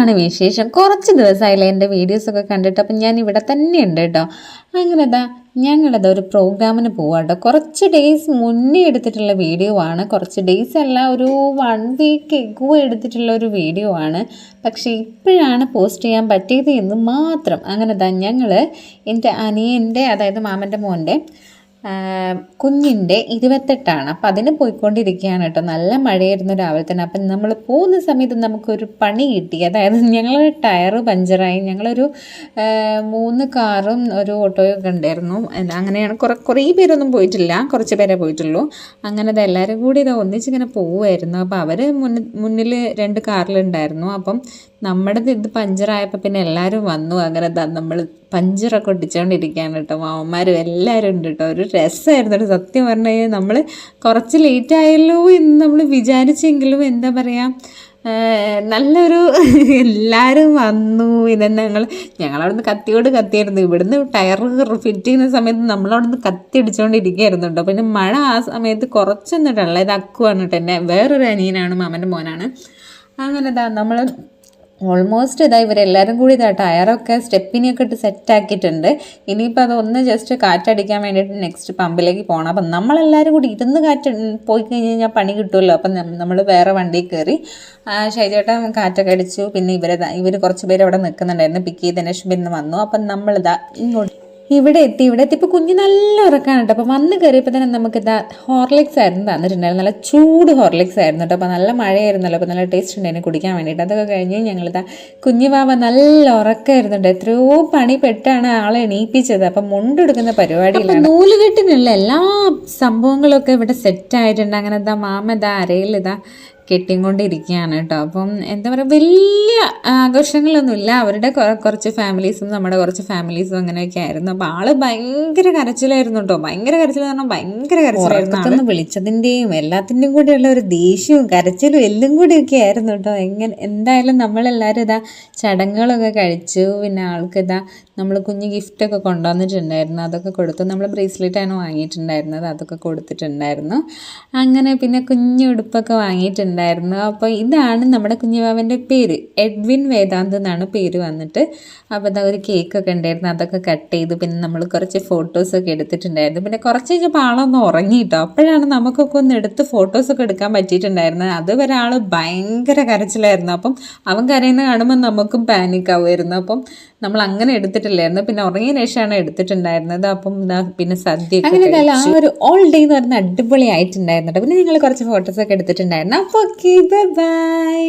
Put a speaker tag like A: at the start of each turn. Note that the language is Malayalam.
A: എന്താണ് വിശേഷം? കുറച്ച് ദിവസമായില്ലേ എൻ്റെ വീഡിയോസൊക്കെ കണ്ടിട്ട്. അപ്പം ഞാൻ ഇവിടെ തന്നെ ഉണ്ട് കേട്ടോ. അങ്ങനെതാ ഞങ്ങളതാ ഒരു പ്രോഗ്രാമിന് പോവാം കേട്ടോ. കുറച്ച് ഡേയ്സ് മുന്നേ എടുത്തിട്ടുള്ള വീഡിയോ ആണ്. കുറച്ച് ഡേയ്സ് അല്ല, ഒരു 1 വീക്ക് എഗോ എടുത്തിട്ടുള്ള ഒരു വീഡിയോ ആണ്. പക്ഷേ ഇപ്പോഴാണ് പോസ്റ്റ് ചെയ്യാൻ പറ്റിയത് എന്ന് മാത്രം. അങ്ങനെതാ ഞങ്ങൾ എൻ്റെ അനിയൻ്റെ, അതായത് മാമൻ്റെ മോൻ്റെ കുഞ്ഞിൻ്റെ 28ആണ്. അപ്പം അതിന് പോയിക്കൊണ്ടിരിക്കുകയാണ് കേട്ടോ. നല്ല മഴയായിരുന്നു രാവിലെ തന്നെ. അപ്പം നമ്മൾ പോകുന്ന സമയത്ത് നമുക്കൊരു പണി കിട്ടി. അതായത് ഞങ്ങൾ ടയറ് പഞ്ചറായി. ഞങ്ങളൊരു 3 കാറും ഒരു ഓട്ടോയൊക്കെ ഉണ്ടായിരുന്നു. അങ്ങനെയാണ്. കുറേ പേരൊന്നും പോയിട്ടില്ല, കുറച്ച് പേരെ പോയിട്ടുള്ളൂ. അങ്ങനെ എല്ലാവരും കൂടി ഇത് ഒന്നിച്ചിങ്ങനെ പോവുമായിരുന്നു. അപ്പോൾ അവർ മുന്നിൽ 2 കാറിലുണ്ടായിരുന്നു. അപ്പം നമ്മുടെ ഇത് പഞ്ചറായപ്പോൾ പിന്നെ എല്ലാവരും വന്നു. അങ്ങനെ നമ്മൾ പഞ്ചറൊക്കെ ഒട്ടിച്ചുകൊണ്ടിരിക്കുകയാണ് കേട്ടോ. മാമന്മാരും എല്ലാവരും ഉണ്ട് കേട്ടോ. ഒരു രസമായിരുന്നു കേട്ടോ. സത്യം പറഞ്ഞു കഴിഞ്ഞാൽ നമ്മൾ കുറച്ച് ലേറ്റ് ആയല്ലോ എന്ന് നമ്മൾ വിചാരിച്ചെങ്കിലും എന്താ പറയുക, നല്ലൊരു എല്ലാവരും വന്നു. ഇതെന്നെ ഞങ്ങളവിടുന്ന് കത്തിയായിരുന്നു. ഇവിടുന്ന് ടയർ ഫിറ്റ് ചെയ്യുന്ന സമയത്ത് നമ്മളവിടുന്ന് കത്തി അടിച്ചുകൊണ്ടിരിക്കുകയായിരുന്നു കേട്ടോ. പിന്നെ മഴ ആ സമയത്ത് കുറച്ചൊന്നിട്ടല്ല. ഇത് അക്കുവാണ് കേട്ടോ. എന്നെ വേറൊരു അനിയനാണ്, മാമൻ്റെ മോനാണ്. അങ്ങനെ നമ്മൾ ഓൾമോസ്റ്റ് ഇവരെല്ലാവരും കൂടി ടയറൊക്കെ സ്റ്റെപ്പിനെയൊക്കെ ഇട്ട് സെറ്റാക്കിയിട്ടുണ്ട്. ഇനിയിപ്പോൾ അതൊന്ന് ജസ്റ്റ് കാറ്റടിക്കാൻ വേണ്ടിയിട്ട് നെക്സ്റ്റ് പമ്പിലേക്ക് പോകണം. അപ്പം നമ്മളെല്ലാവരും കൂടി ഇരുന്ന് കാറ്റ് പോയി കഴിഞ്ഞ് കഴിഞ്ഞാൽ പണി കിട്ടുമല്ലോ. അപ്പം നമ്മൾ വേറെ വണ്ടിയിൽ കയറി ഷൈജേട്ടൻ കാറ്റൊക്കെ അടിച്ചു. പിന്നെ ഇവർ കുറച്ച് പേര് അവിടെ നിൽക്കുന്നുണ്ടായിരുന്നു. പിക്ക് ചെയ്തതിന് ശേഷം പിന്നെ വന്നു. അപ്പം നമ്മളിതാ ഇങ്ങോട്ട് ഇവിടെ എത്തിയപ്പോൾ കുഞ്ഞ് നല്ല ഉറക്കാണ് കേട്ടോ. അപ്പോൾ വന്ന് കയറിയപ്പോൾ തന്നെ നമുക്കിതാ ഹോർലിക്സ് ആയിരുന്നു തന്നിട്ടുണ്ടായിരുന്നു. നല്ല ചൂട് ഹോർലിക്സ് ആയിരുന്നു കേട്ടോ. അപ്പോൾ നല്ല മഴയായിരുന്നല്ലോ. അപ്പോൾ നല്ല ടേസ്റ്റ് ഉണ്ടായിരുന്നു കുടിക്കാൻ വേണ്ടിയിട്ട്. അതൊക്കെ കഴിഞ്ഞ് ഞങ്ങളിതാ കുഞ്ഞുവാവ നല്ല ഉറക്കമായിരുന്നുണ്ട്. എത്രയോ പണി പെട്ടാണ് ആളെ എണീപ്പിച്ചത്. അപ്പം മുണ്ടെടുക്കുന്ന പരിപാടിയിലാണ്. നൂലുകെട്ടിനുള്ള എല്ലാ സംഭവങ്ങളൊക്കെ ഇവിടെ സെറ്റായിട്ടുണ്ട്. അങ്ങനെ മാമ അരയിൽ കെട്ടിക്കൊണ്ടിരിക്കുകയാണ് കേട്ടോ. അപ്പം എന്താ പറയുക, വലിയ ആഘോഷങ്ങളൊന്നുമില്ല. അവരുടെ കുറച്ച് ഫാമിലീസും നമ്മുടെ കുറച്ച് ഫാമിലീസും അങ്ങനെയൊക്കെ ആയിരുന്നു. അപ്പോൾ ആള് ഭയങ്കര കരച്ചിലായിരുന്നു കേട്ടോ. ഭയങ്കര കരച്ചിലെന്ന് പറഞ്ഞാൽ ഭയങ്കര കരച്ചിലായിരുന്നു. വിളിച്ചതിൻ്റെയും എല്ലാത്തിൻ്റെയും കൂടെയുള്ള ഒരു ദേഷ്യവും കരച്ചിലും എല്ലാം കൂടിയൊക്കെ ആയിരുന്നു കേട്ടോ. എന്തായാലും നമ്മളെല്ലാവരും ചടങ്ങുകളൊക്കെ കഴിച്ചു. പിന്നെ ആൾക്ക് നമ്മൾ കുഞ്ഞ് ഗിഫ്റ്റൊക്കെ കൊണ്ടുവന്നിട്ടുണ്ടായിരുന്നു. അതൊക്കെ കൊടുത്തു. നമ്മൾ ബ്രേസ്ലെറ്റാണ് വാങ്ങിയിട്ടുണ്ടായിരുന്നത്, അതൊക്കെ കൊടുത്തിട്ടുണ്ടായിരുന്നു. അങ്ങനെ പിന്നെ കുഞ്ഞു ഉടുപ്പൊക്കെ വാങ്ങിയിട്ടുണ്ടായിരുന്നു. അപ്പോൾ ഇതാണ് നമ്മുടെ കുഞ്ഞുവാവൻ്റെ പേര്, എഡ്വിൻ വേദാന്ത് എന്നാണ് പേര് വന്നിട്ട്. അപ്പോൾ ഒരു കേക്കൊക്കെ ഉണ്ടായിരുന്നു, അതൊക്കെ കട്ട് ചെയ്തു. പിന്നെ നമ്മൾ കുറച്ച് ഫോട്ടോസൊക്കെ എടുത്തിട്ടുണ്ടായിരുന്നു. പിന്നെ കുറച്ച് കഴിഞ്ഞപ്പോൾ ആളൊന്ന് ഉറങ്ങിയിട്ടോ. അപ്പോഴാണ് നമുക്കൊക്കെ ഒന്ന് എടുത്ത് ഫോട്ടോസൊക്കെ എടുക്കാൻ പറ്റിയിട്ടുണ്ടായിരുന്നത്. അതുവരെ ആൾ ഭയങ്കര കരച്ചിലായിരുന്നു. അപ്പം അവൻ കരയുന്ന കാണുമ്പോൾ നമുക്കും പാനിക് ആവുമായിരുന്നു. അപ്പം നമ്മൾ അങ്ങനെ എടുത്തിട്ടില്ലായിരുന്നു. പിന്നെ ഉറങ്ങിയ ശേഷമാണ് എടുത്തിട്ടുണ്ടായിരുന്നത്. അപ്പം പിന്നെ സദ്യ അങ്ങനെ ആ ഒരു ഓൾ ഡേ എന്ന് പറയുന്നത് അടിപൊളി ആയിട്ടുണ്ടായിരുന്നു. പിന്നെ ഞങ്ങൾ കുറച്ച് ഫോട്ടോസൊക്കെ എടുത്തിട്ടുണ്ടായിരുന്നു. അപ്പോൾ ഓക്കെ, ബൈ.